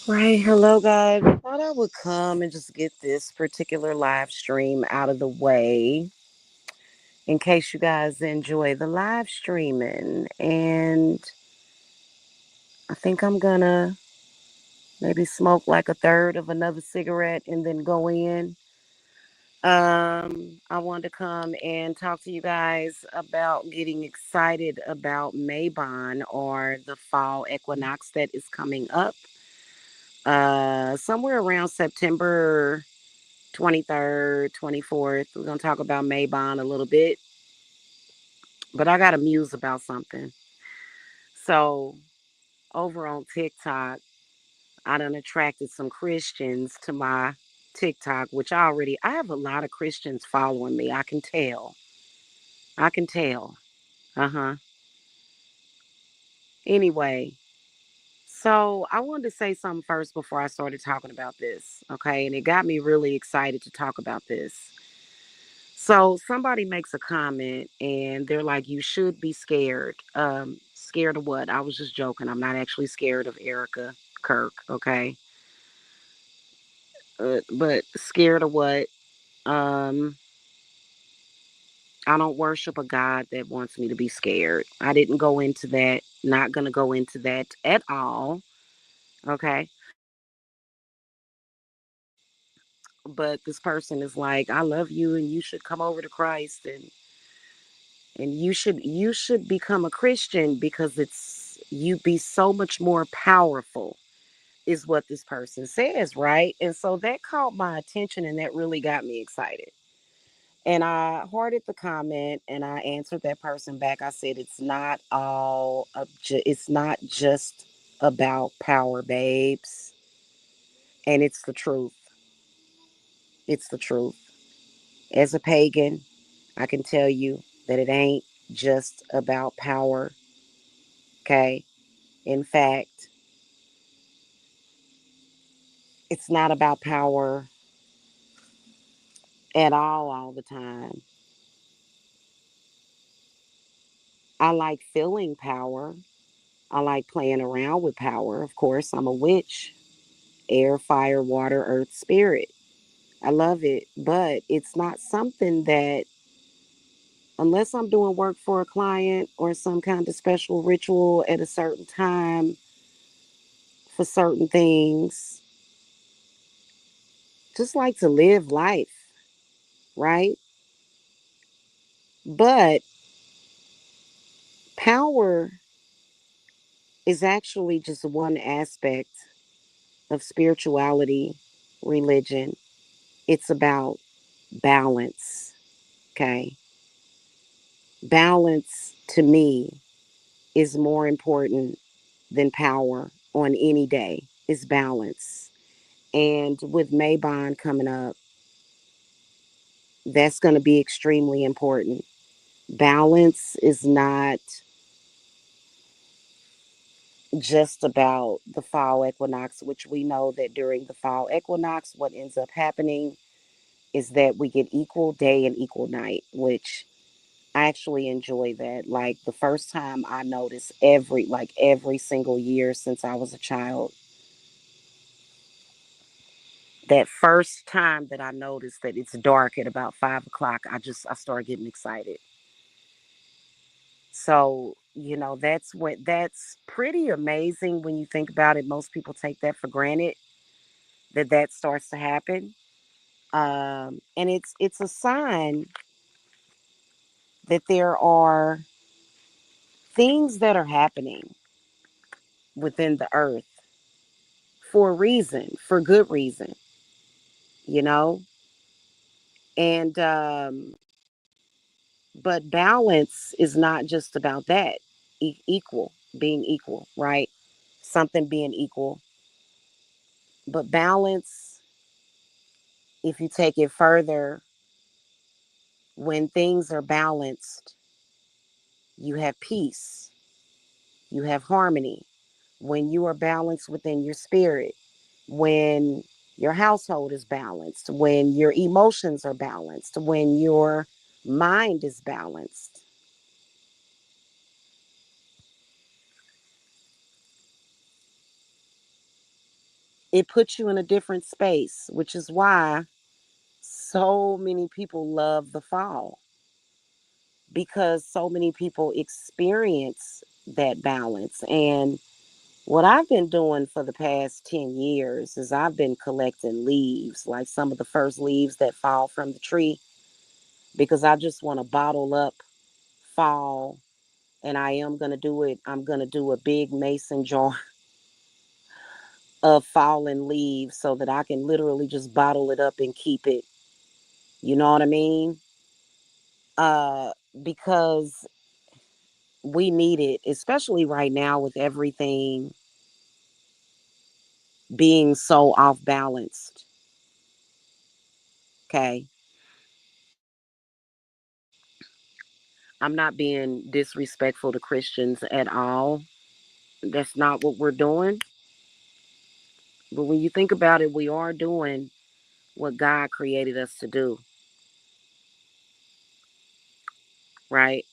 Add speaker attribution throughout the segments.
Speaker 1: Right. Hello, guys. I thought I would come and just get this particular live stream out of the way in case you guys enjoy the live streaming. And I think I'm gonna maybe smoke like a third of another cigarette and then go in. I wanted to come and talk to you guys about getting excited about Mabon, or the fall equinox that is coming up. Somewhere around September 23rd, 24th. We're going to talk about Mabon a little bit, but I got to muse about something. So, over on TikTok, I done attracted some Christians to my TikTok, which I have a lot of Christians following me. I can tell. I can tell. Uh huh. Anyway, so I wanted to say something first before I started talking about this. Okay. And it got me really excited to talk about this. So somebody makes a comment and they're like, "You should be scared." Scared of what? I was just joking. I'm not actually scared of Erica Kirk. Okay. But scared of what? Um, I don't worship a God that wants me to be scared. I didn't go into that. Not gonna go into that at all. Okay. But this person is like, "I love you and you should come over to Christ, and you should become a Christian because it's you be so much more powerful," is what this person says, right? And so that caught my attention and that really got me excited. And I hearted the comment and I answered that person back. I said it's not just about power, babes, and it's the truth. It's the truth. As a pagan, I can tell you that it ain't just about power, okay? In fact, it's not about power at all the time. I like feeling power. I like playing around with power. Of course, I'm a witch. Air, fire, water, earth, spirit. I love it. But it's not something that, unless I'm doing work for a client or some kind of special ritual at a certain time for certain things, just like to live life, right? But power is actually just one aspect of spirituality, religion. It's about balance. Okay. Balance to me is more important than power on any day. It's balance. And with Mabon coming up, that's going to be extremely important. Balance is not just about the fall equinox, which we know that during the fall equinox, what ends up happening is that we get equal day and equal night, which I actually enjoy that. Like the first time I noticed every single year since I was a child, that first time that I noticed that it's dark at about 5 o'clock, I start getting excited. So, that's pretty amazing when you think about it. Most people take that for granted that starts to happen. And it's a sign that there are things that are happening within the earth for a reason, for good reason, you know? And, but balance is not just about that, being equal, right? Something being equal. But balance, if you take it further, when things are balanced, you have peace, you have harmony. When you are balanced within your spirit, when your household is balanced, when your emotions are balanced, when your mind is balanced, It puts you in a different space, which is why so many people love the fall, because so many people experience that balance. And what I've been doing for the past 10 years is I've been collecting leaves, like some of the first leaves that fall from the tree, because I just want to bottle up fall. And I am going to do it. I'm going to do a big mason jar of fallen leaves so that I can literally just bottle it up and keep it. You know what I mean? Because we need it, especially right now with everything being so off balanced. Okay. I'm not being disrespectful to Christians at all. That's not what we're doing. But when you think about it, we are doing what God created us to do, right?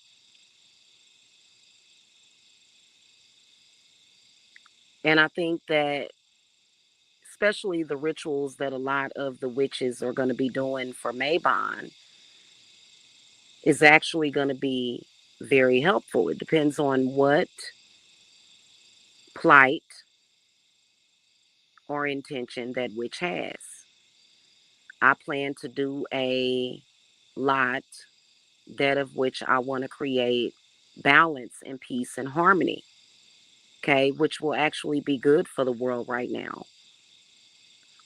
Speaker 1: And I think that especially the rituals that a lot of the witches are going to be doing for Mabon is actually going to be very helpful. It depends on what plight or intention that witch has. I plan to do a lot that of which I want to create balance and peace and harmony, okay, which will actually be good for the world right now.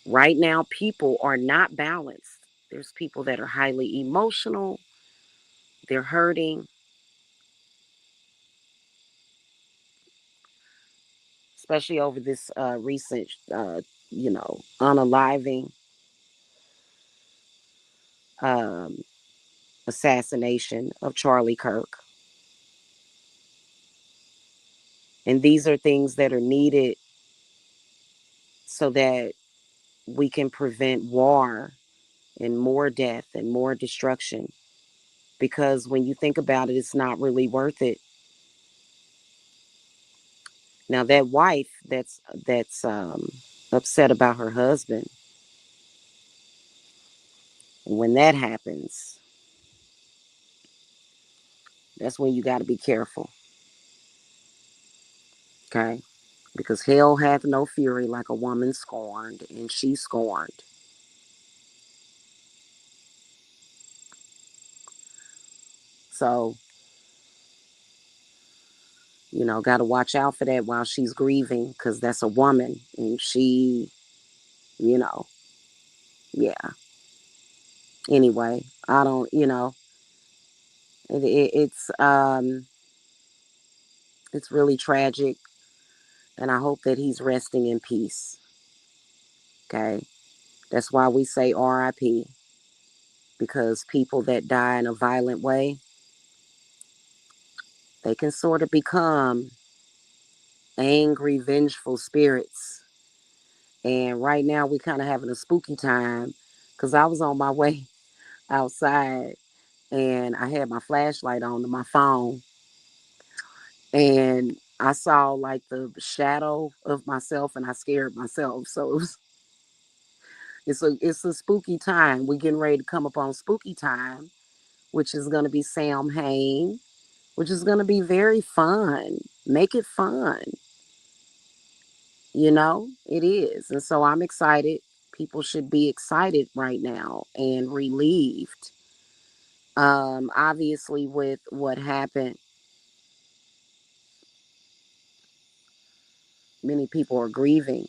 Speaker 1: Right now, people are not balanced. There's people that are highly emotional, they're hurting, especially over this recent, unaliving um, assassination of Charlie Kirk. And these are things that are needed so that we can prevent war and more death and more destruction. Because when you think about it, it's not really worth it. Now that wife that's upset about her husband, when that happens, that's when you got to be careful, okay? Because hell hath no fury like a woman scorned, and she scorned. So, got to watch out for that while she's grieving, because that's a woman, and she, you know, yeah. Anyway, I don't, it's really tragic, and I hope that he's resting in peace. Okay, that's why we say R.I.P. Because people that die in a violent way, they can sort of become angry, vengeful spirits. And right now, we kind of having a spooky time, because I was on my way outside and I had my flashlight on to my phone, and I saw like the shadow of myself, and I scared myself. So it's a spooky time. We're getting ready to come up on spooky time, which is going to be Samhain, which is going to be very fun. Make it fun. It is. And so I'm excited. People should be excited right now and relieved. Obviously, with what happened, many people are grieving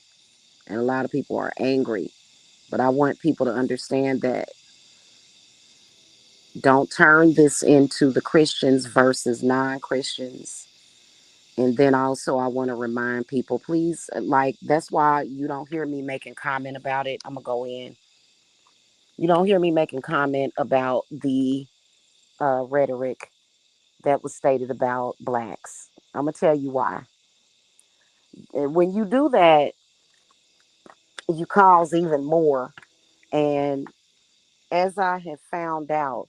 Speaker 1: and a lot of people are angry. But I want people to understand that don't turn this into the Christians versus non Christians. And then also, I want to remind people, please, like, that's why you don't hear me making comment about it. I'm going to go in. You don't hear me making comment about the rhetoric that was stated about blacks. I'm going to tell you why. And when you do that, you cause even more. And as I have found out,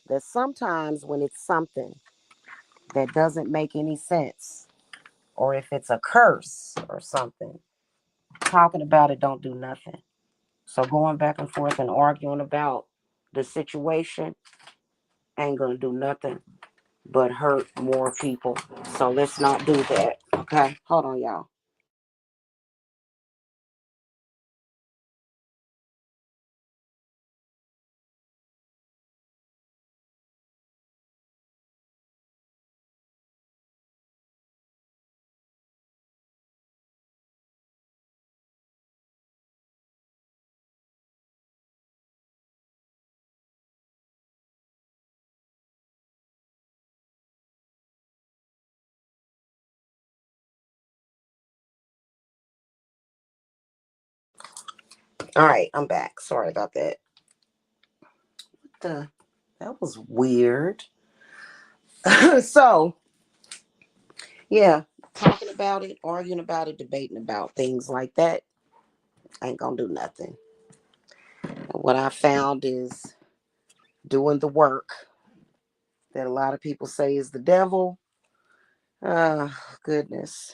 Speaker 1: that sometimes when it's something that doesn't make any sense, or if it's a curse or something, talking about it don't do nothing. So going back and forth and arguing about the situation ain't gonna do nothing but hurt more people. So let's not do that. Okay? Hold on, y'all. All right, I'm back. Sorry about that. The that was weird. So yeah, talking about it, arguing about it, debating about things like that ain't gonna do nothing. What I found is doing the work that a lot of people say is the devil. Goodness.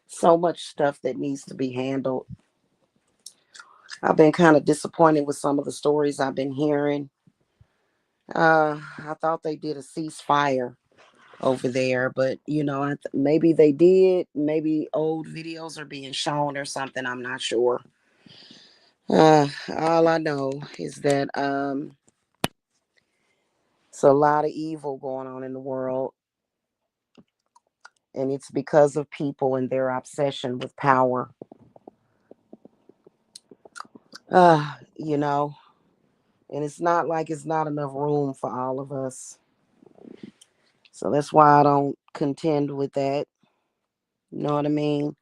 Speaker 1: So much stuff that needs to be handled. I've been kind of disappointed with some of the stories I've been hearing. I thought they did a ceasefire over there, but maybe they did. Maybe old videos are being shown or something. I'm not sure. All I know is that it's a lot of evil going on in the world, and it's because of people and their obsession with power. You know, and it's not like it's not enough room for all of us. So that's why I don't contend with that. You know what I mean?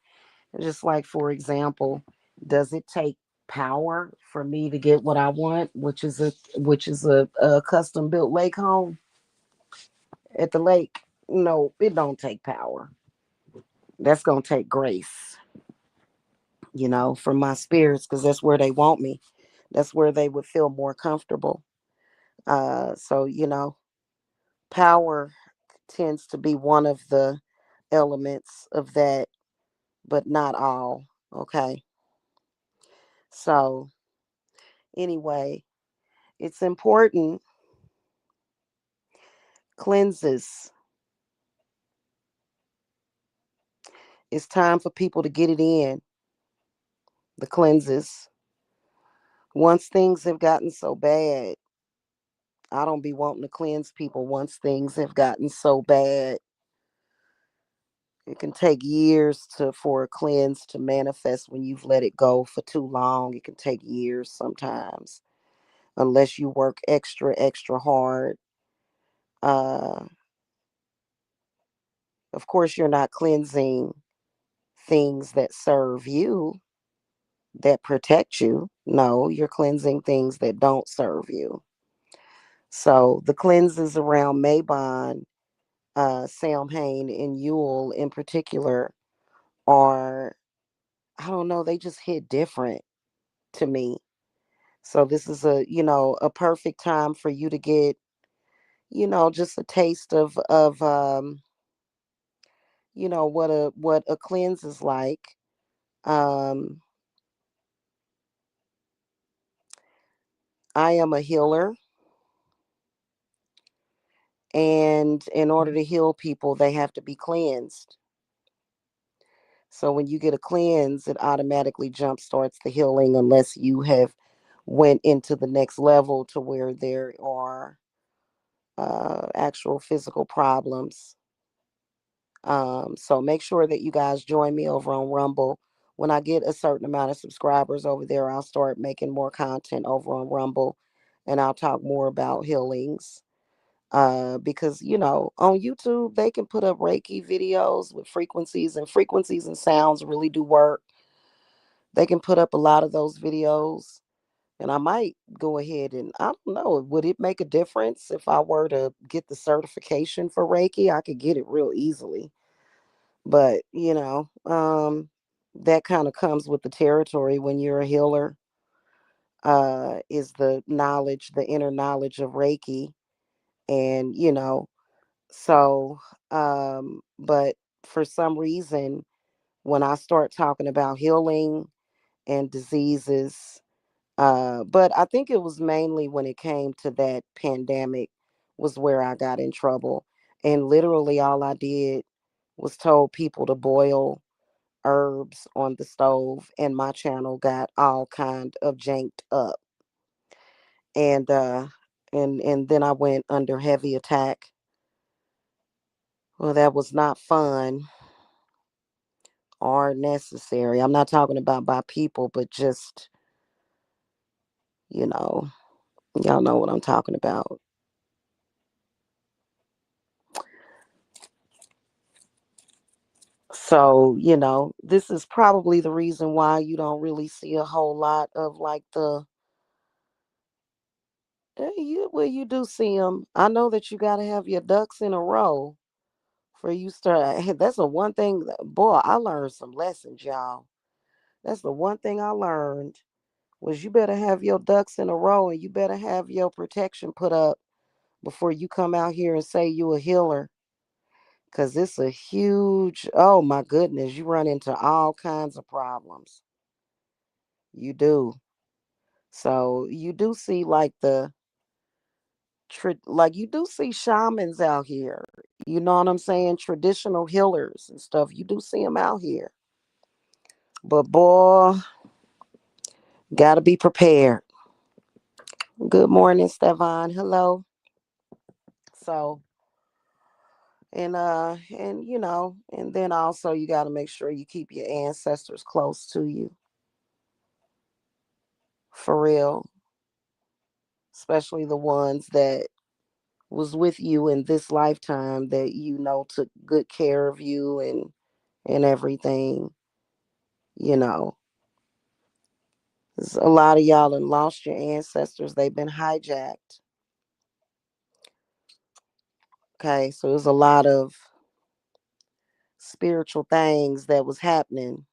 Speaker 1: Just like, for example, does it take power for me to get what I want, which is a custom built lake home at the lake? No, it don't take power. That's gonna take grace, from my spirits, because that's where they want me. That's where they would feel more comfortable. So power tends to be one of the elements of that, but not all. Okay. So anyway, it's important. Cleanses. It's time for people to get it in. The cleanses. Once things have gotten so bad, I don't be wanting to cleanse people once things have gotten so bad. It can take years for a cleanse to manifest when you've let it go for too long. It can take years sometimes, unless you work extra, extra hard. Uh, of course, you're not cleansing things that serve you, that protect you. No, you're cleansing things that don't serve you. So the cleanses around Mabon, Samhain, and Yule in particular are, I don't know, they just hit different to me. So this is a perfect time for you to get, just a taste of what a cleanse is like. Um, I am a healer, and in order to heal people, they have to be cleansed. So when you get a cleanse, it automatically jump starts the healing, unless you have went into the next level to where there are actual physical problems. So make sure that you guys join me over on Rumble. When I get a certain amount of subscribers over there, I'll start making more content over on Rumble, and I'll talk more about healings. Because on YouTube they can put up Reiki videos with frequencies, and frequencies and sounds really do work. They can put up a lot of those videos, and I might go ahead and, I don't know, would it make a difference if I were to get the certification for Reiki? I could get it real easily, but that kind of comes with the territory when you're a healer. Is the knowledge, the inner knowledge of Reiki, and so, but for some reason, when I start talking about healing, and diseases. But I think it was mainly when it came to that pandemic was where I got in trouble. And literally all I did was told people to boil herbs on the stove, and my channel got all kind of janked up. And and then I went under heavy attack. Well, that was not fun or necessary. I'm not talking about by people, but just, you know, y'all know what I'm talking about. So, this is probably the reason why you don't really see a whole lot of like well, you do see them. I know that you got to have your ducks in a row for you start. That's the one thing, boy, I learned some lessons, y'all. That's the one thing I learned was you better have your ducks in a row and you better have your protection put up before you come out here and say you a healer. Cause it's a huge, oh my goodness, you run into all kinds of problems. You do. So you do see like like you do see shamans out here. You know what I'm saying? Traditional healers and stuff. You do see them out here. But boy, gotta be prepared. Good morning, Stefan. Hello. So and and then also you gotta make sure you keep your ancestors close to you. For real. Especially the ones that was with you in this lifetime that took good care of you and everything. You know, a lot of y'all have lost your ancestors. They've been hijacked. Okay, so there's a lot of spiritual things that was happening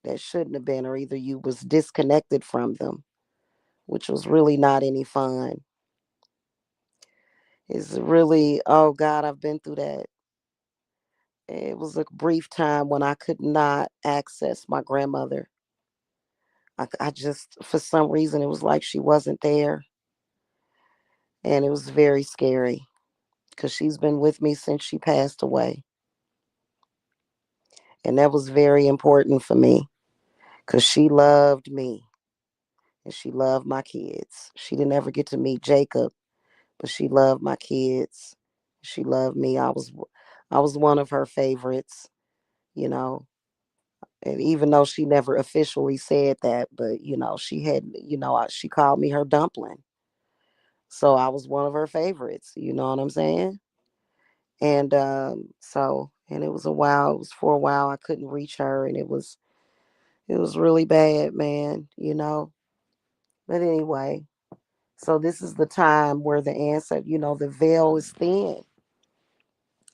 Speaker 1: that shouldn't have been, or either you was disconnected from them, which was really not any fun. It's really, oh God, I've been through that. It was a brief time when I could not access my grandmother. I just, for some reason, it was like she wasn't there. And it was very scary because she's been with me since she passed away. And that was very important for me because she loved me and she loved my kids. She didn't ever get to meet Jacob, but she loved my kids. She loved me. I was one of her favorites, you know. And even though she never officially said that, but she had, she called me her dumpling. So I was one of her favorites, you know what I'm saying? And and it was it was for a while I couldn't reach her, and it was really bad, man, But anyway, so this is the time where the answer, the veil is thin.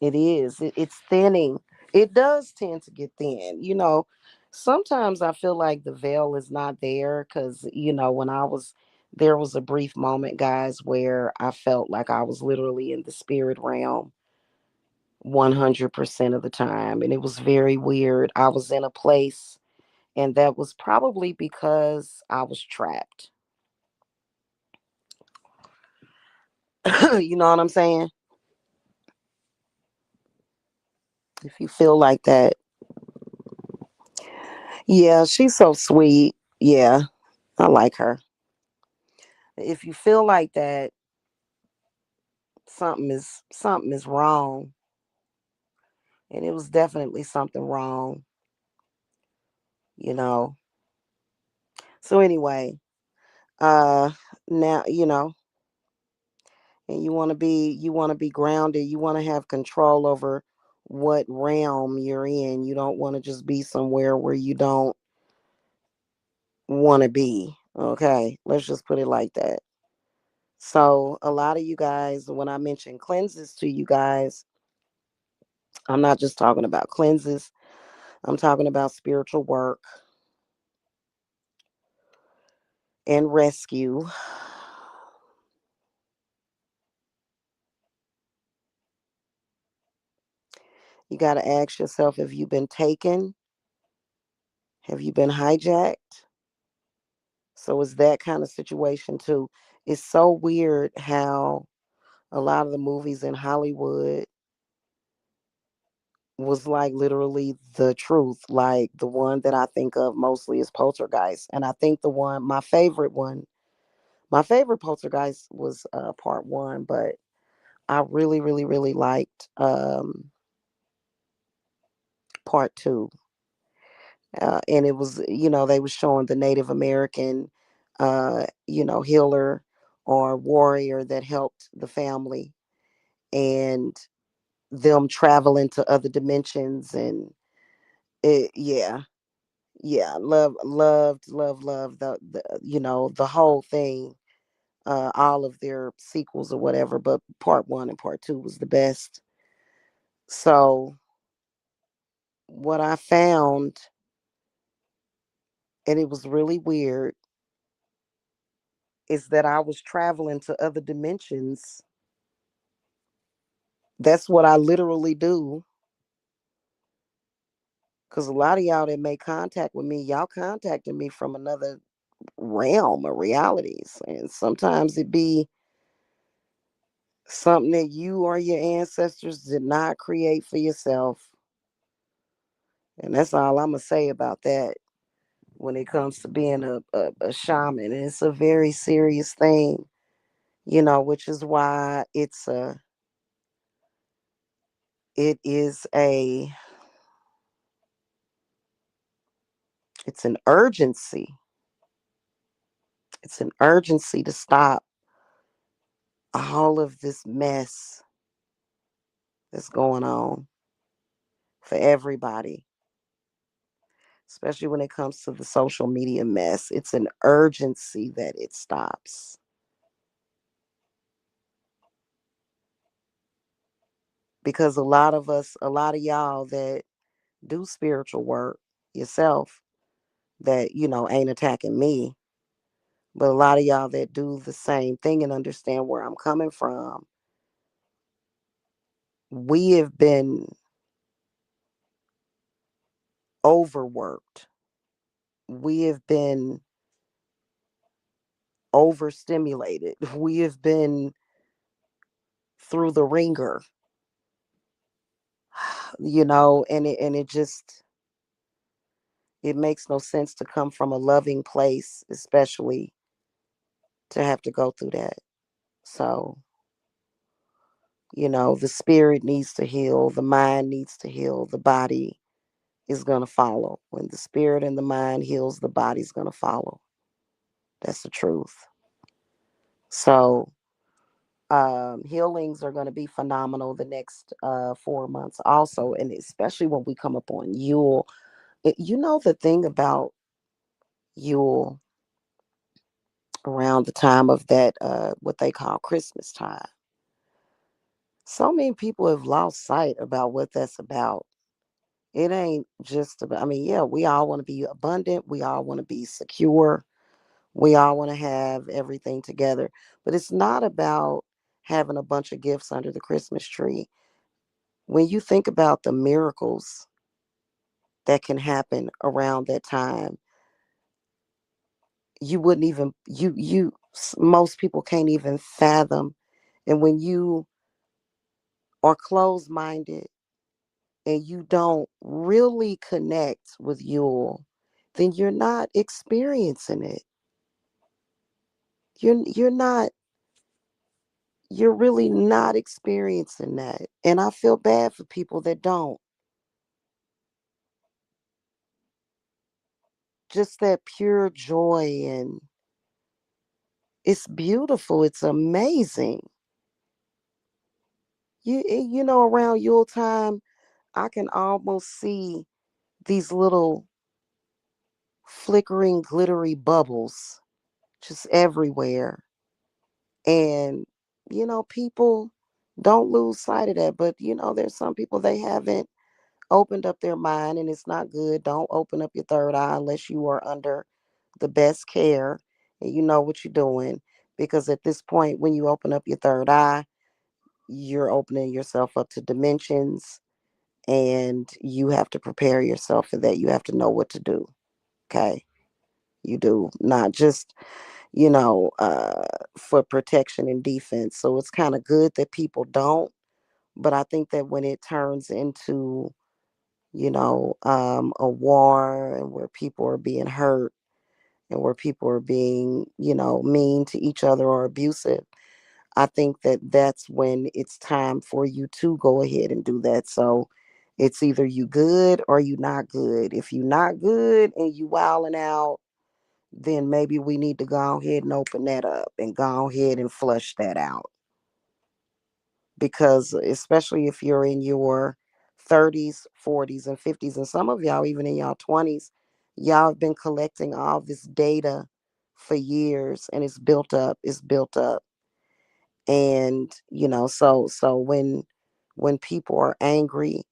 Speaker 1: It is. It's thinning. It does tend to get thin. Sometimes I feel like the veil is not there because, when there was a brief moment, guys, where I felt like I was literally in the spirit realm 100% of the time. And it was very weird. I was in a place, and that was probably because I was trapped. You know what I'm saying? If you feel like that. Yeah, she's so sweet. Yeah, I like her. If you feel like that, something is wrong. And it was definitely something wrong, you know. So anyway, now, and you want to be grounded. You want to have control over what realm you're in. You don't want to just be somewhere where you don't want to be. Okay, let's just put it like that. So a lot of you guys, when I mention cleanses to you guys, I'm not just talking about cleanses. I'm talking about spiritual work and rescue. You got to ask yourself, have you been taken? Have you been hijacked? So it's that kind of situation too. It's so weird how a lot of the movies in Hollywood was like literally the truth. Like the one that I think of mostly is Poltergeist. And I think my favorite Poltergeist was part one, but I really, really, really liked part two. And it was, they was showing the Native American, healer or warrior that helped the family, and them traveling to other dimensions. And yeah, yeah, loved the whole thing, all of their sequels or whatever, but part one and part two was the best. So what I found, and it was really weird, is that I was traveling to other dimensions. That's what I literally do. Because a lot of y'all that make contact with me, y'all contacted me from another realm of realities. And sometimes it be something that you or your ancestors did not create for yourself. And that's all I'm going to say about that when it comes to being a shaman. And it's a very serious thing, which is why it is it's an urgency. It's an urgency to stop all of this mess that's going on for everybody, especially when it comes to the social media mess. It's an urgency that it stops. Because a lot of y'all that do spiritual work yourself, that, ain't attacking me, but a lot of y'all that do the same thing and understand where I'm coming from, we have been overworked. We have been overstimulated. We have been through the ringer, and it just, it makes no sense to come from a loving place, especially to have to go through that. So, the spirit needs to heal, the mind needs to heal, the body is going to follow. When the spirit and the mind heals, the body's going to follow. That's the truth. So, healings are going to be phenomenal the next 4 months also, and especially when we come up on Yule. The thing about Yule, around the time of that, what they call Christmas time, so many people have lost sight about what that's about. It ain't just about, I mean, yeah, we all want to be abundant, we all want to be secure, we all want to have everything together, but it's not about having a bunch of gifts under the Christmas tree. When you think about the miracles that can happen around that time, you wouldn't even, most people can't even fathom. And when you are closed minded and you don't really connect with Yule, then you're not experiencing it. You're not, you're really not experiencing that. And I feel bad for people that don't. Just that pure joy, and it's beautiful. It's amazing. Around Yule time, I can almost see these little flickering, glittery bubbles just everywhere. And, people don't lose sight of that. But, there's some people, they haven't opened up their mind, and it's not good. Don't open up your third eye unless you are under the best care and you know what you're doing. Because at this point, when you open up your third eye, you're opening yourself up to dimensions, and you have to prepare yourself for that. You have to know what to do. Okay. You do. Not just, you know, for protection and defense. So it's kind of good that people don't. But I think that when it turns into, a war, and where people are being hurt, and where people are being, mean to each other or abusive, I think that that's when it's time for you to go ahead and do that. So it's either you good or you not good. If you not good and you wilding out, then maybe we need to go ahead and open that up and go ahead and flush that out. Because especially if you're in your 30s, 40s, and 50s, and some of y'all even in y'all 20s, y'all have been collecting all this data for years, and it's built up. And so when people are angry,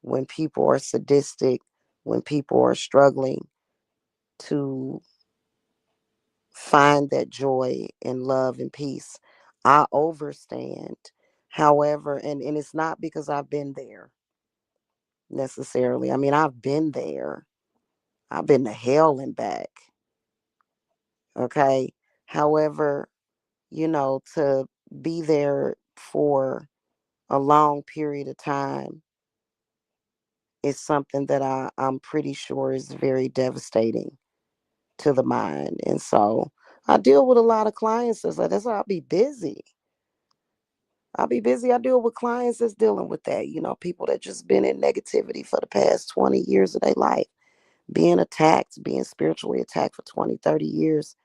Speaker 1: when people are sadistic, when people are struggling to find that joy and love and peace, I overstand. However, and it's not because I've been there necessarily. I mean, I've been there. I've been to hell and back. Okay. However, to be there for a long period of time is something that I'm pretty sure is very devastating to the mind. And so I deal with a lot of clients that's why I'll be busy. I'll be busy. I deal with clients that's dealing with that, people that just been in negativity for the past 20 years of their life, being attacked, being spiritually attacked for 20, 30 years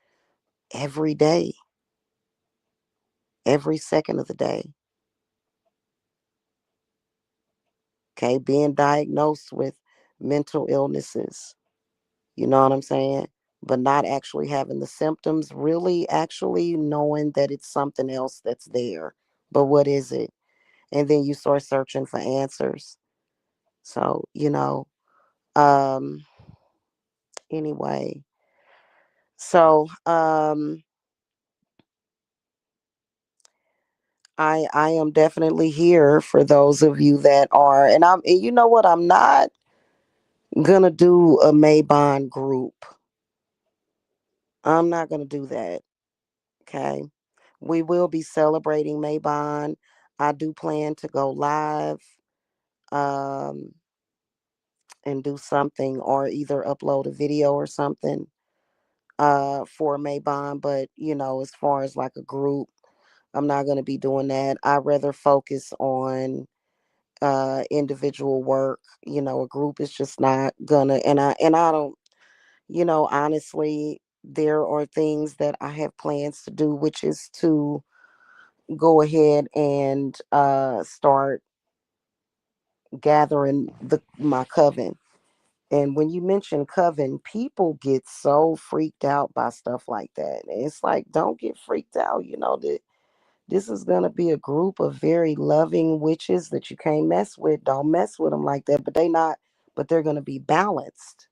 Speaker 1: every day, every second of the day. Okay. Being diagnosed with mental illnesses. You know what I'm saying? But not actually having the symptoms, really actually knowing that it's something else that's there. But what is it? And then you start searching for answers. So, anyway. So I am definitely here for those of you that are, and you know what, I'm not gonna do a Mabon group. I'm not gonna do that. Okay. We will be celebrating Mabon. I do plan to go live, um, and do something, or either upload a video or something for Mabon. But, as far as like a group, I'm not going to be doing that. I rather focus on individual work. A group is just not gonna, and I don't, honestly, there are things that I have plans to do, which is to go ahead and start gathering my coven. And when you mention coven, people get so freaked out by stuff like that. And it's like, don't get freaked out. That this is gonna be a group of very loving witches that you can't mess with. Don't mess with them like that. But they not. But they're gonna be balanced.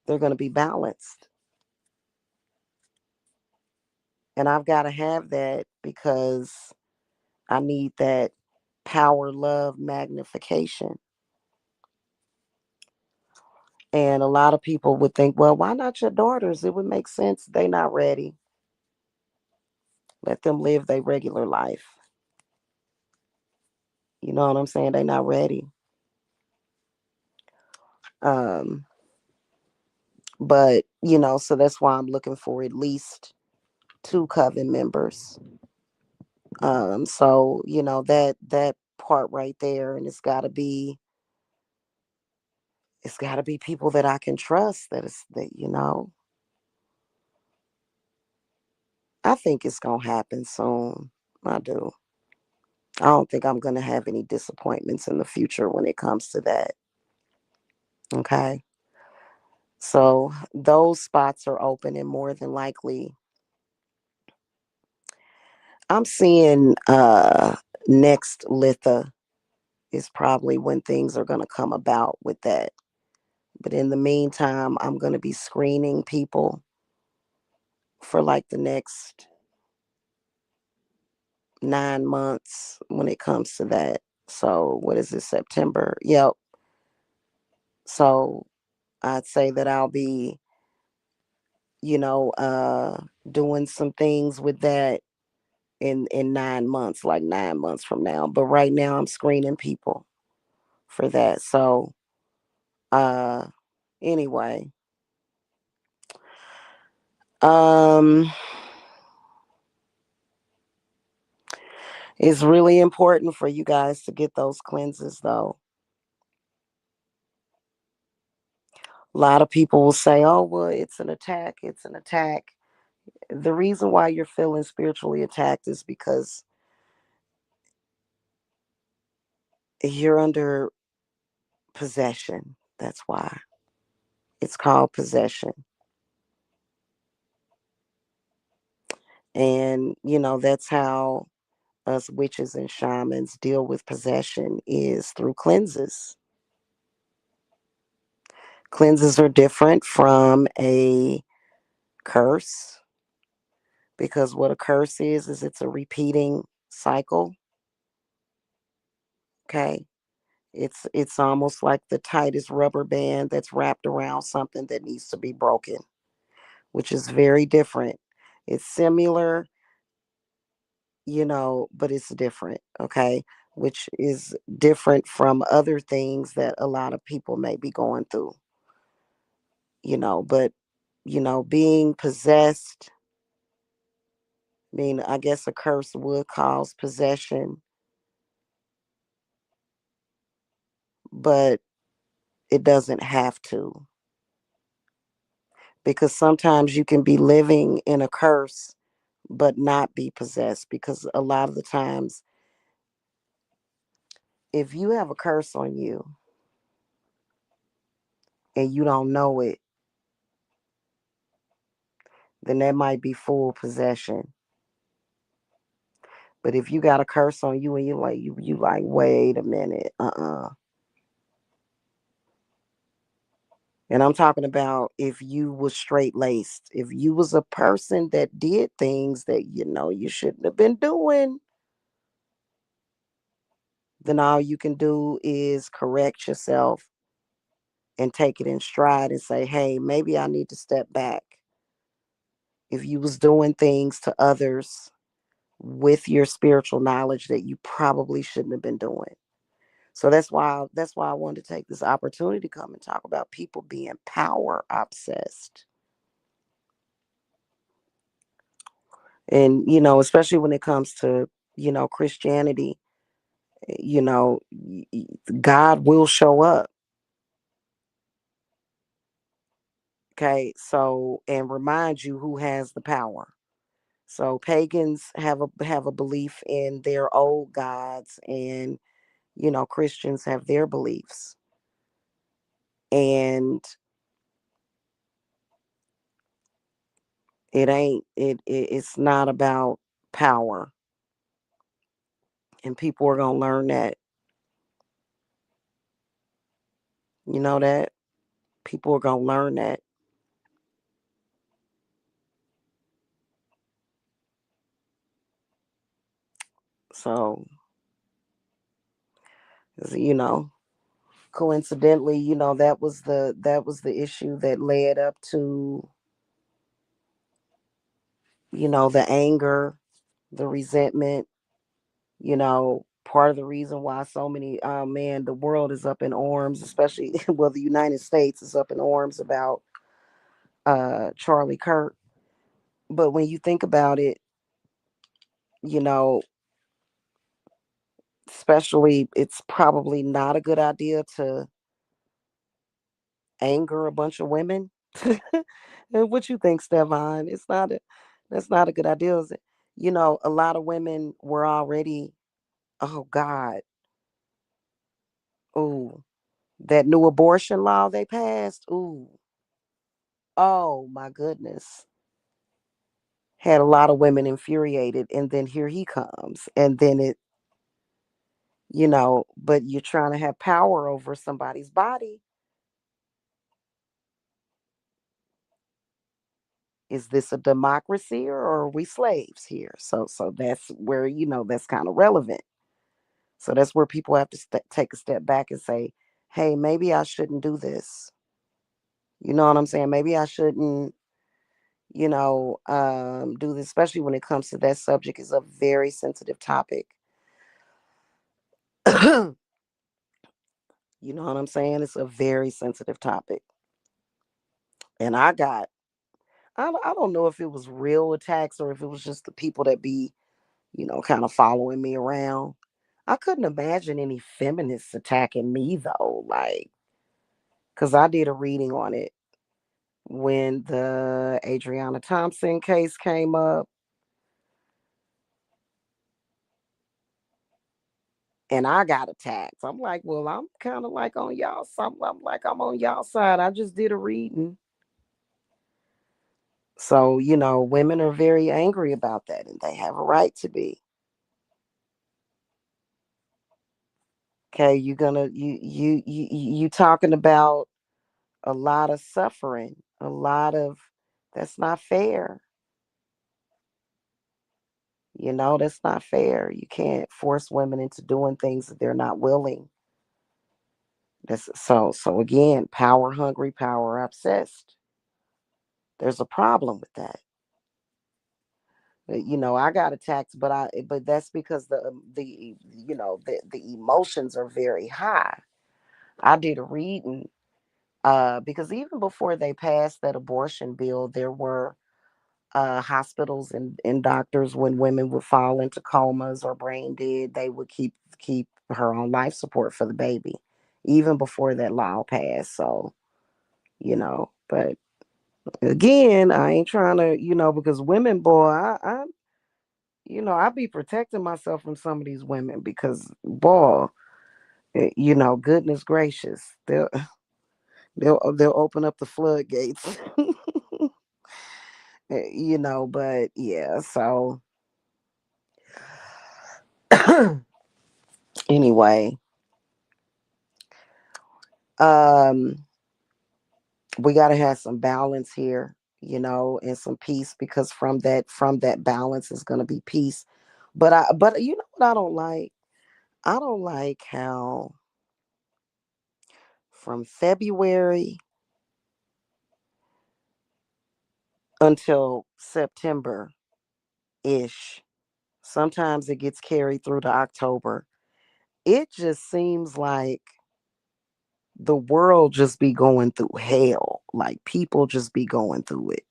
Speaker 1: They're gonna be balanced. And I've got to have that because I need that power, love, magnification. And a lot of people would think, well, why not your daughters? It would make sense. They not ready. Let them live their regular life. You know what I'm saying? They not ready. Um, but so that's why I'm looking for at least two coven members. So that part right there, and it's gotta be people that I can trust. I think it's gonna happen soon. I do. I don't think I'm gonna have any disappointments in the future when it comes to that. Okay. So those spots are open, and more than likely, I'm seeing next Litha is probably when things are gonna come about with that. But in the meantime, I'm gonna be screening people for like the next 9 months when it comes to that. So what is it, September? Yep. So I'd say that I'll be, you know, doing some things with that in 9 months, like 9 months from now. But right now I'm screening people for that. So uh anyway, um it's really important for you guys to get those cleanses though. A lot of people will say, "Oh, well, it's an attack. It's an attack." The reason why you're feeling spiritually attacked is because you're under possession. That's why. It's called possession. And, that's how us witches and shamans deal with possession is through cleanses. Cleanses are different from a curse because what a curse is it's a repeating cycle. Okay. It's almost like the tightest rubber band that's wrapped around something that needs to be broken, which is very different. It's similar, but it's different, okay? Which is different from other things that a lot of people may be going through, but being possessed, I mean, I guess a curse would cause possession, but it doesn't have to, because sometimes you can be living in a curse but not be possessed, because a lot of the times if you have a curse on you and you don't know it, then that might be full possession. But if you got a curse on you and you like, wait a minute, and I'm talking about if you was straight laced, if you was a person that did things that you shouldn't have been doing, then all you can do is correct yourself and take it in stride and say, hey, maybe I need to step back. If you was doing things to others with your spiritual knowledge that you probably shouldn't have been doing. So that's why I wanted to take this opportunity to come and talk about people being power obsessed. And especially when it comes to Christianity, you know God will show up. Okay, so and remind you who has the power. So pagans have a belief in their old gods, and Christians have their beliefs. And it's not about power, and people are going to learn that. That people are going to learn that. So, you know coincidentally, that was the issue that led up to the anger, the resentment. Part of the reason why so many, man, the world is up in arms, especially well, the United States is up in arms about Charlie Kirk. But when you think about it, you know especially, it's probably not a good idea to anger a bunch of women. And what you think, Stefan? That's not a good idea, is it? A lot of women were already, oh God, ooh, that new abortion law they passed, ooh, oh my goodness, had a lot of women infuriated. And then here he comes, and then but you're trying to have power over somebody's body. Is this a democracy, or are we slaves here? So that's where that's kind of relevant. So that's where people have to take a step back and say, hey, maybe I shouldn't do this. You know what I'm saying? Maybe I shouldn't, do this, especially when it comes to that subject. Is a very sensitive topic. You know what I'm saying? It's a very sensitive topic. And I don't know if it was real attacks or if it was just the people that be, kind of following me around. I couldn't imagine any feminists attacking me though, like, because I did a reading on it when the Adriana Thompson case came up, and I got attacked. I'm like, well, I'm kind of like on y'all. I'm like, I'm on y'all side. I just did a reading. So, women are very angry about that, and they have a right to be. Okay, you talking about a lot of suffering, a lot of that's not fair. That's not fair. You can't force women into doing things that they're not willing. So again, power hungry, power obsessed. There's a problem with that. I got attacked, but that's because the emotions are very high. I did a reading because even before they passed that abortion bill, there were hospitals and doctors, when women would fall into comas or brain dead, they would keep her on life support for the baby, even before that law passed. So, but again, I ain't trying to, because women, boy, I be protecting myself from some of these women because, boy, goodness gracious, they'll open up the floodgates. But yeah, so anyway, um we got to have some balance here, and some peace, because from that balance is going to be peace. But you know what I don't like? I don't like how from February until September ish, sometimes it gets carried through to October. It just seems like the world just be going through hell. Like people just be going through it.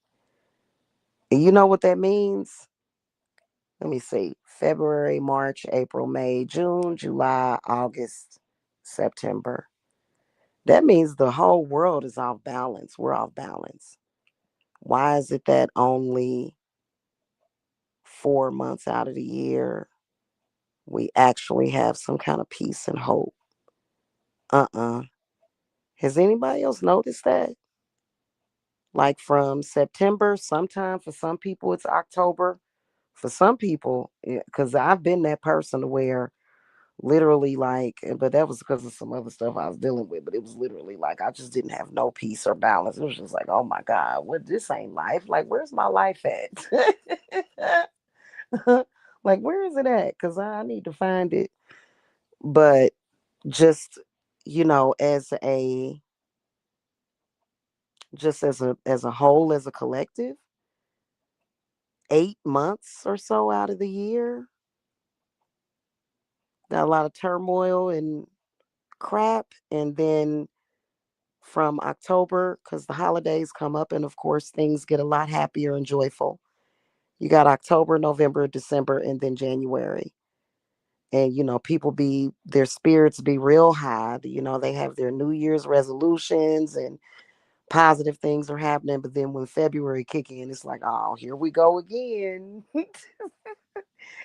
Speaker 1: And you know what that means? Let me see. February, March, April, May, June, July, August, September. That means the whole world is off balance. We're off balance. Why is it that only 4 months out of the year we actually have some kind of peace and hope? Uh-uh. Has anybody else noticed that? Like from September, sometime for some people it's October. For some people, because I've been that person where literally like, but that was because of some other stuff I was dealing with, but it was literally like I just didn't have no peace or balance. It was just like, oh my God, what, this ain't life. Like, where's my life at? Like, where is it at? Because I need to find it. But just, as a as a whole, as a collective, 8 months or so out of the year, got a lot of turmoil and crap. And then from October, because the holidays come up and of course things get a lot happier and joyful. You got October, November, December, and then January. And people be their spirits be real high. They have their New Year's resolutions and positive things are happening. But then when February kick in, it's like, oh, here we go again.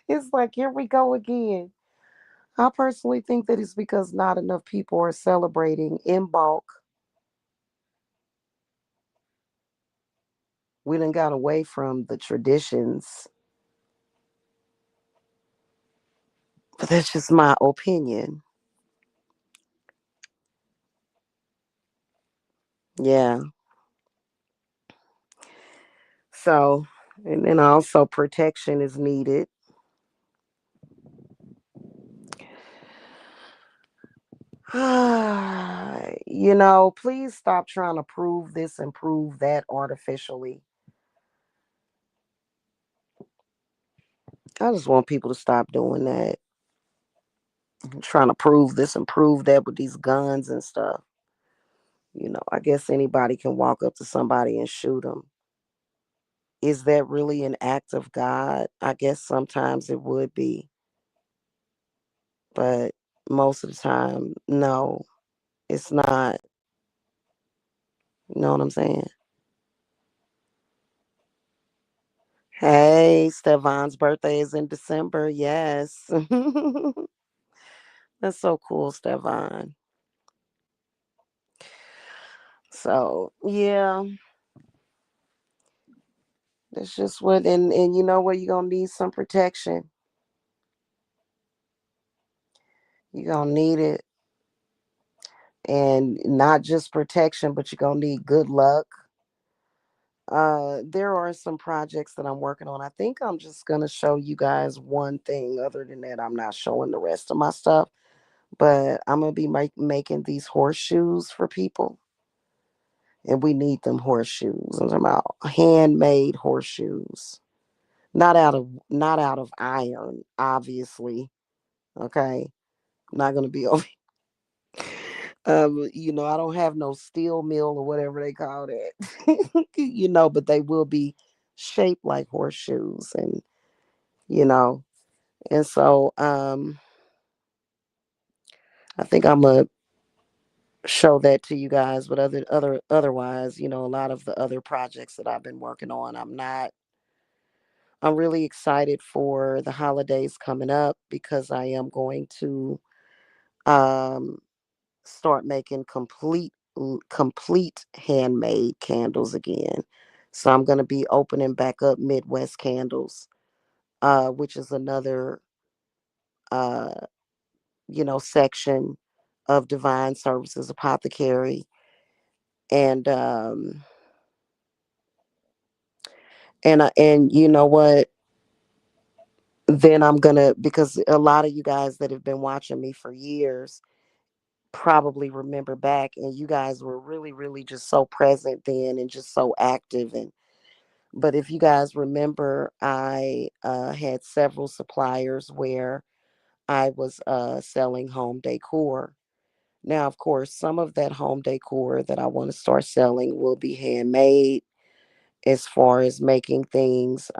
Speaker 1: It's like, here we go again. I personally think that it's because not enough people are celebrating in bulk. We done got away from the traditions. But that's just my opinion. Yeah. So, and then also protection is needed. Please stop trying to prove this and prove that artificially. I just want people to stop doing that, trying to prove this and prove that with these guns and stuff. I guess anybody can walk up to somebody and shoot them. Is that really an act of God? I guess sometimes it would be, but most of the time, no, it's not. You know what I'm saying? Hey, Stevan's birthday is in December. Yes. That's so cool, Stevan. So, yeah, that's just what, and you know what? You're going to need some protection. You're going to need it. And not just protection, but you're going to need good luck. There are some projects that I'm working on. I think I'm just going to show you guys one thing. Other than that, I'm not showing the rest of my stuff. But I'm going to be making these horseshoes for people. And we need them horseshoes. I'm talking about handmade horseshoes. Not out of iron, obviously. Okay. I'm not gonna be over. I don't have no steel mill or whatever they call that. But they will be shaped like horseshoes, and you know, and so I think I'm gonna show that to you guys. But otherwise, a lot of the other projects that I've been working on, I'm really excited for the holidays coming up because I am going to um, start making complete handmade candles again. So I'm going to be opening back up Midwest Candles, which is another uh, section of Divine Services Apothecary, and and you know what? Then I'm gonna, because a lot of you guys that have been watching me for years probably remember back, and you guys were really really just so present then and just so active. And but if you guys remember, I had several suppliers where I was selling home decor. Now of course some of that home decor that I want to start selling will be handmade. As far as making things,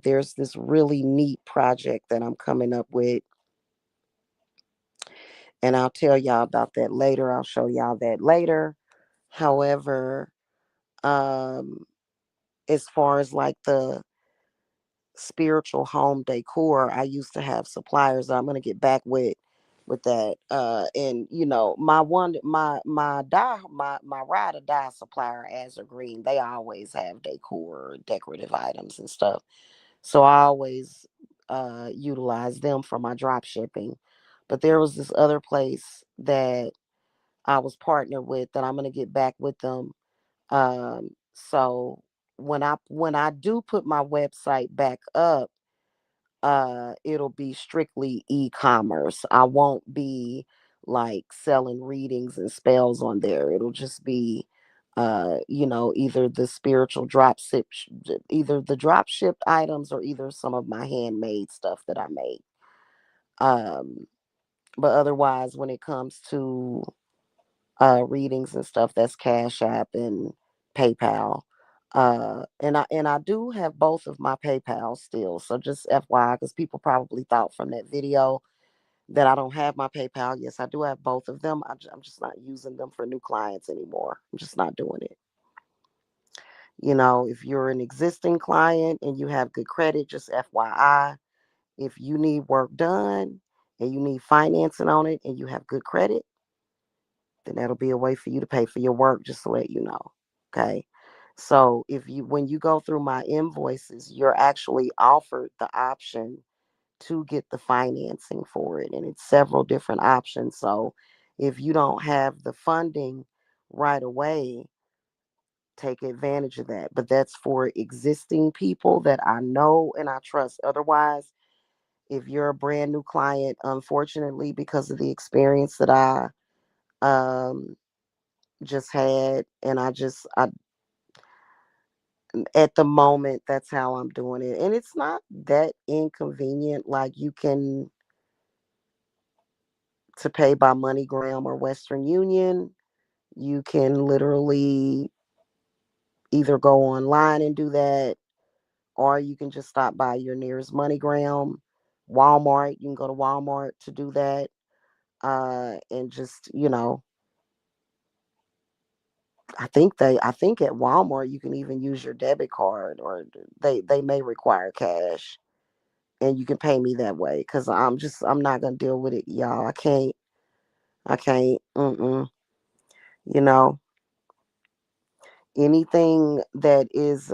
Speaker 1: there's this really neat project that I'm coming up with, and I'll tell y'all about that later. I'll show y'all that later. However, um, as far as like the spiritual home decor, I used to have suppliers that I'm gonna get back with that. And my one my die my ride or die supplier, Azure Green, they always have decor, decorative items and stuff. So I always utilize them for my drop shipping. But there was this other place that I was partnered with that I'm gonna get back with them. So when I do put my website back up, it'll be strictly e-commerce. I won't be like selling readings and spells on there. It'll just be either the spiritual either the drop shipped items or either some of my handmade stuff that I make. Um, but otherwise when it comes to readings and stuff, that's Cash App and PayPal. And I do have both of my PayPal still. So just FYI, because people probably thought from that video that I don't have my PayPal. Yes, I do have both of them. I'm just not using them for new clients anymore. I'm just not doing it. If you're an existing client and you have good credit, just FYI, if you need work done and you need financing on it and you have good credit, then that'll be a way for you to pay for your work, just to let you know. Okay. So when you go through my invoices, you're actually offered the option to get the financing for it. And it's several different options. So if you don't have the funding right away, take advantage of that. But that's for existing people that I know and I trust. Otherwise, if you're a brand new client, unfortunately, because of the experience that I um just had, and I at the moment that's how I'm doing it, and it's not that inconvenient. Like you can to pay by MoneyGram or Western Union, you can literally either go online and do that, or you can just stop by your nearest MoneyGram. Walmart, you can go to Walmart to do that, and just I think at Walmart you can even use your debit card, or they may require cash, and you can pay me that way, because I'm not gonna deal with it, y'all. I can't. You know, anything that is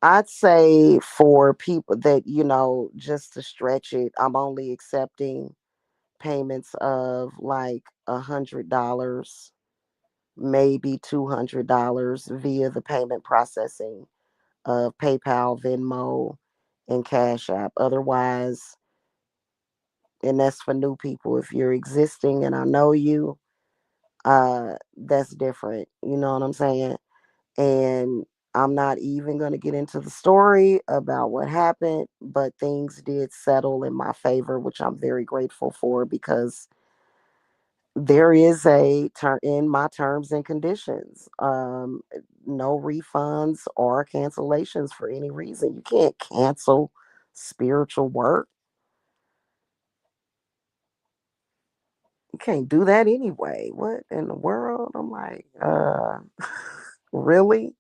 Speaker 1: I'd say for people that, just to stretch it, I'm only accepting payments of like $100, maybe $200 via the payment processing of PayPal, Venmo, and Cash App. Otherwise, and that's for new people. If you're existing and I know you, that's different. You know what I'm saying? And I'm not even going to get into the story about what happened, but things did settle in my favor, which I'm very grateful for, because there is a term in my terms and conditions. No refunds or cancellations for any reason. You can't cancel spiritual work. You can't do that anyway. What in the world? I'm like, really?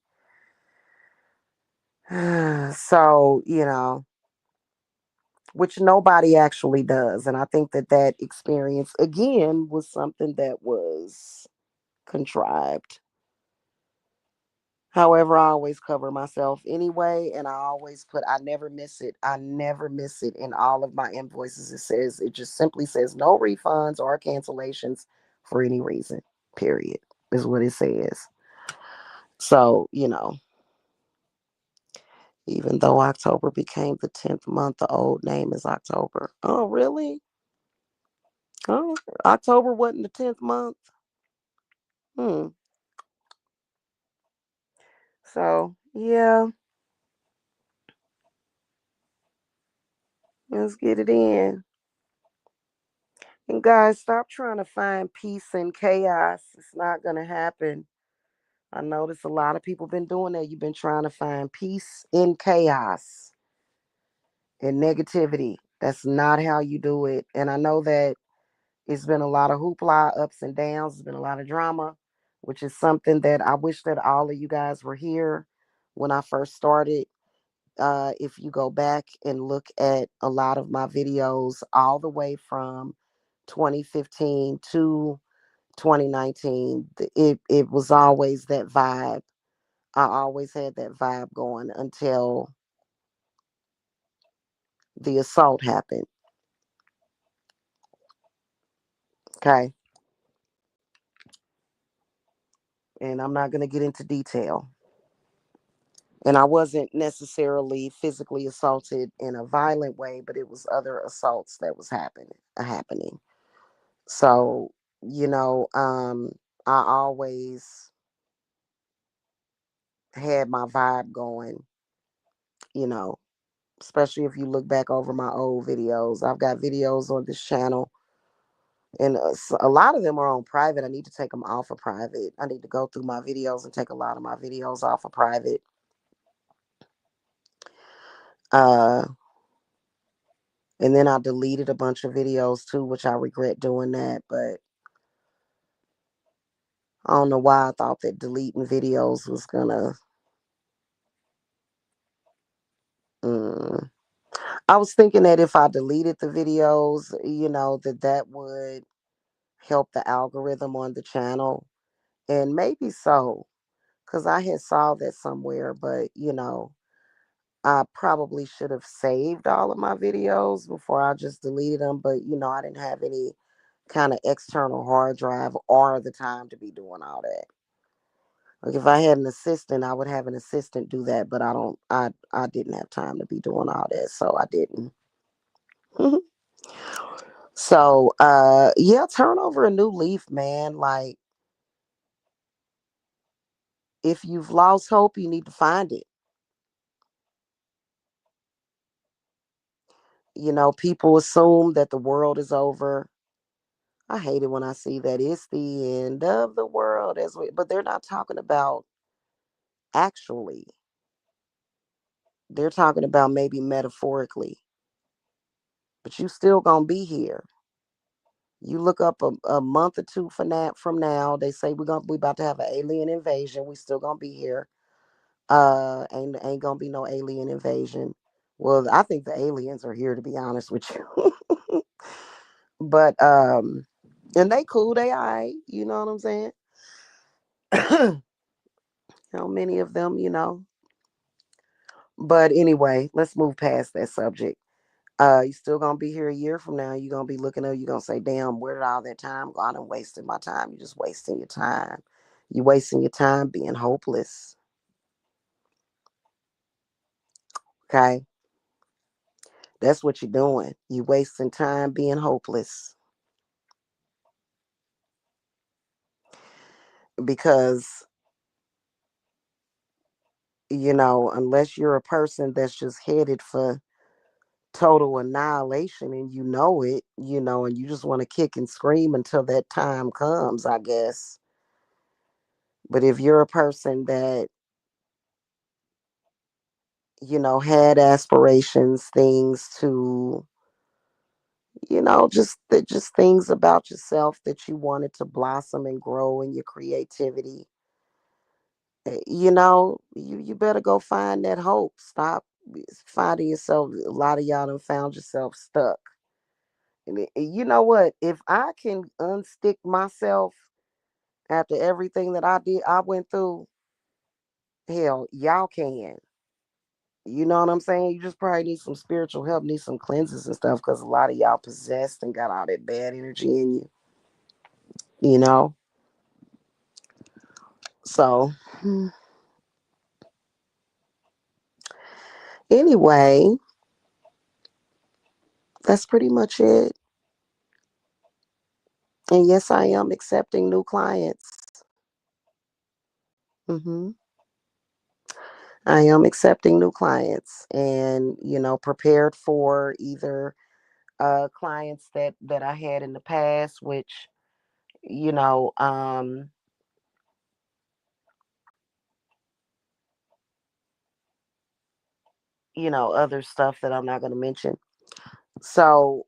Speaker 1: So, which nobody actually does. And I think that that experience, again, was something that was contrived. However, I always cover myself anyway, and I never miss it. I never miss it in all of my invoices. It just simply says no refunds or cancellations for any reason, period, is what it says. So, even though October became the 10th month, the old name is October. Oh, really? Oh, October wasn't the 10th month? Hmm. So, yeah, let's get it in. And guys, stop trying to find peace in chaos. It's not going to happen. I notice a lot of people been doing that. You've been trying to find peace in chaos and negativity. That's not how you do it. And I know that it's been a lot of hoopla, ups and downs. There's been a lot of drama, which is something that I wish that all of you guys were here when I first started. If you go back and look at a lot of my videos, all the way from 2015 to 2019, it was always that vibe. I always had that vibe going until the assault happened. Okay. And I'm not going to get into detail. And I wasn't necessarily physically assaulted in a violent way, but it was other assaults that was happening. So, I always had my vibe going, you know, especially if you look back over my old videos. I've got videos on this channel, and a lot of them are on private. I need to take them off of private. I need to go through my videos and take a lot of my videos off of private. Uh, and then I deleted a bunch of videos too, which I regret doing that. But I don't know why I thought that deleting videos was gonna. Mm. I was thinking that if I deleted the videos, that would help the algorithm on the channel, and maybe so, because I had saw that somewhere. But I probably should have saved all of my videos before I just deleted them. But I didn't have any kind of external hard drive or the time to be doing all that. Like if I had an assistant, I would have an assistant do that, but I don't. I didn't have time to be doing all that, so I didn't. So yeah, turn over a new leaf, man. Like, if you've lost hope, you need to find it. People assume that the world is over. I hate it when I see that it's the end of the world, but they're not talking about actually. They're talking about maybe metaphorically, but you still gonna be here. You look up a month or two from now, they say we about to have an alien invasion. We still gonna be here. Ain't gonna be no alien invasion. Well, I think the aliens are here, to be honest with you. But and they cool, they all right, you know what I'm saying? How many of them. But anyway, let's move past that subject. You still gonna be here a year from now. You gonna be looking up. You gonna say, "Damn, where did all that time go? I done wasted my time." You just wasting your time. You wasting your time being hopeless. Okay, that's what you're doing. You wasting time being hopeless because unless you're a person that's just headed for total annihilation and and you just want to kick and scream until that time comes, I guess. But if you're a person that had aspirations, things to, just things about yourself that you wanted to blossom and grow in your creativity. You better go find that hope. Stop finding yourself. A lot of y'all done found yourself stuck. And you know what? If I can unstick myself after everything that I went through, hell, y'all can. You know what I'm saying? You just probably need some spiritual help, need some cleanses and stuff, because a lot of y'all possessed and got all that bad energy in you. You know. So anyway, that's pretty much it. And yes, I am accepting new clients. hmm I am accepting new clients, and prepared for either clients that I had in the past, which you know um other stuff that I'm not going to mention. So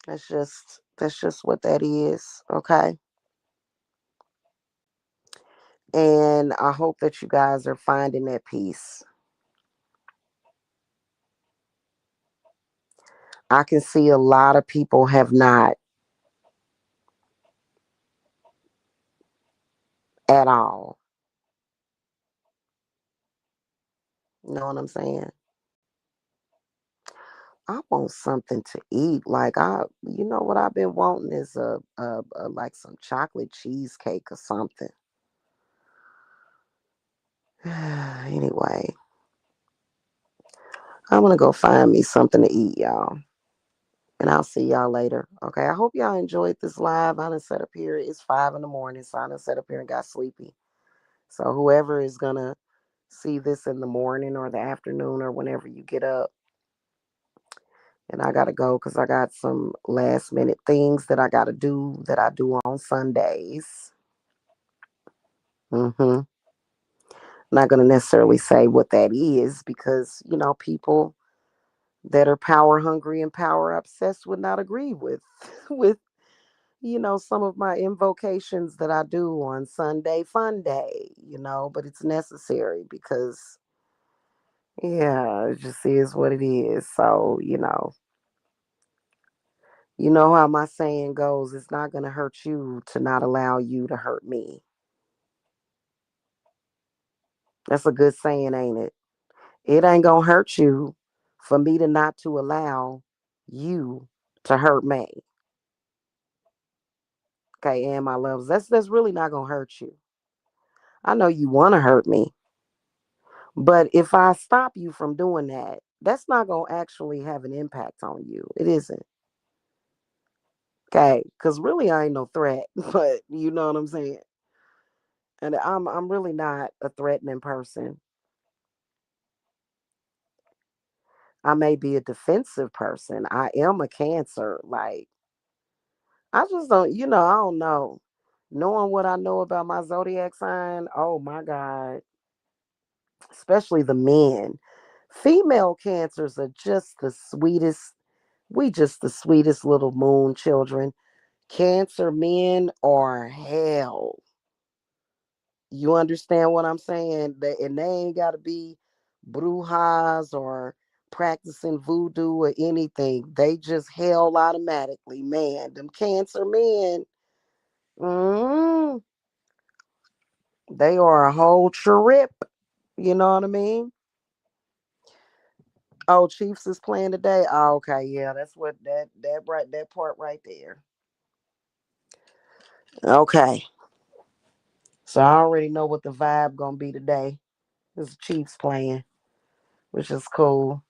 Speaker 1: that's just what that is. Okay. And I hope that you guys are finding that peace. I can see a lot of people have not at all. You know what I'm saying? I want something to eat. Like, what I've been wanting is a like some chocolate cheesecake or something. Anyway, I'm gonna go find me something to eat, y'all. And I'll see y'all later. Okay. I hope y'all enjoyed this live. I done set up here. It's 5 in the morning. So I done set up here and got sleepy. So whoever is gonna see this in the morning or the afternoon or whenever you get up, and I gotta go because I got some last minute things that I gotta do that I do on Sundays. hmm Not gonna necessarily say what that is because people that are power hungry and power obsessed would not agree with with some of my invocations that I do on Sunday Fun Day. But it's necessary because yeah, it just is what it is. So you know how my saying goes, it's not gonna hurt you to not allow you to hurt me. That's a good saying, ain't it? It ain't gonna hurt you for me to not to allow you to hurt me. Okay, and my loves, that's really not gonna hurt you. I know you wanna hurt me, but if I stop you from doing that, that's not going to actually have an impact on you. It isn't. Okay, because really I ain't no threat, but you know what I'm saying. And I'm really not a threatening person. I may be a defensive person. I am a Cancer. Like I just don't, I don't know. Knowing what I know about my zodiac sign, oh my God, especially the men. Female Cancers are just the sweetest. We just the sweetest little moon children. Cancer men are hell. You understand what I'm saying? And they ain't got to be brujas or practicing voodoo or anything. They just hell automatically. Man, them Cancer men, mm, they are a whole trip. You know what I mean? Oh, Chiefs is playing today. Oh, okay, yeah, that's what that part right there. Okay, so I already know what the vibe gonna be today. It's the Chiefs playing, which is cool.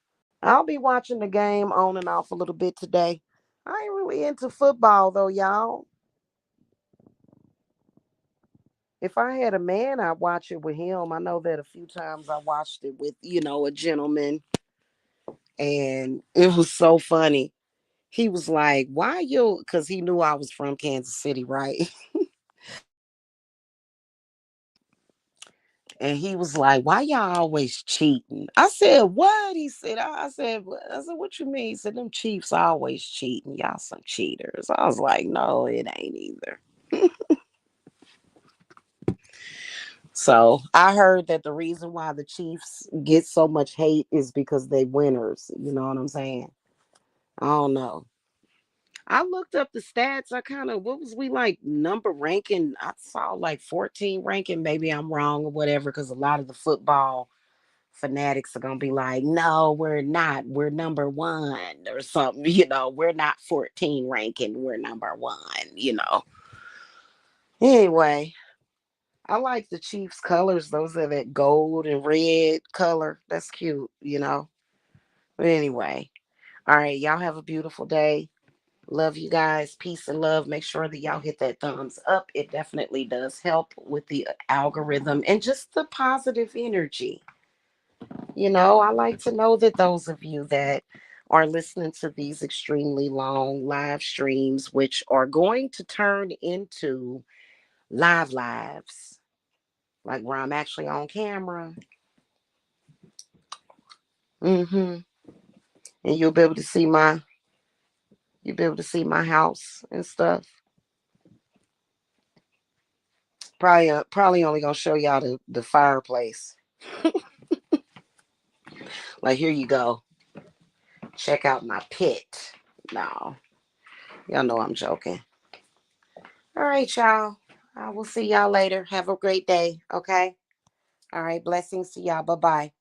Speaker 1: I'll be watching the game on and off a little bit today. I ain't really into football though, y'all. If I had a man, I'd watch it with him. I know that a few times I watched it with, a gentleman, and it was so funny. He was like, "Why you?" Because he knew I was from Kansas City, right? And he was like, "Why y'all always cheating?" I said, "What?" He said, I said, what you mean?" He said, "Them Chiefs always cheating. Y'all some cheaters." I was like, "No, it ain't either." So I heard that the reason why the Chiefs get so much hate is because they winners. You know what I'm saying? I don't know. I looked up the stats. I kind of, what was we like number ranking? I saw like 14 ranking. Maybe I'm wrong or whatever, because a lot of the football fanatics are gonna be like, no, we're not. We're number one or something. We're not 14 ranking. We're number one. Anyway, I like the Chiefs colors. Those are that gold and red color. That's cute. But anyway, all right, y'all have a beautiful day. Love you guys. Peace and love. Make sure that y'all hit that thumbs up. It definitely does help with the algorithm and just the positive energy. I like to know that those of you that are listening to these extremely long live streams, which are going to turn into lives, like where I'm actually on camera. Mm-hmm. And you'll be able to see my house and stuff. Probably only gonna show y'all the fireplace. Like, here you go. Check out my pit. No, y'all know I'm joking. All right, y'all. I will see y'all later. Have a great day. Okay. All right. Blessings to y'all. Bye bye.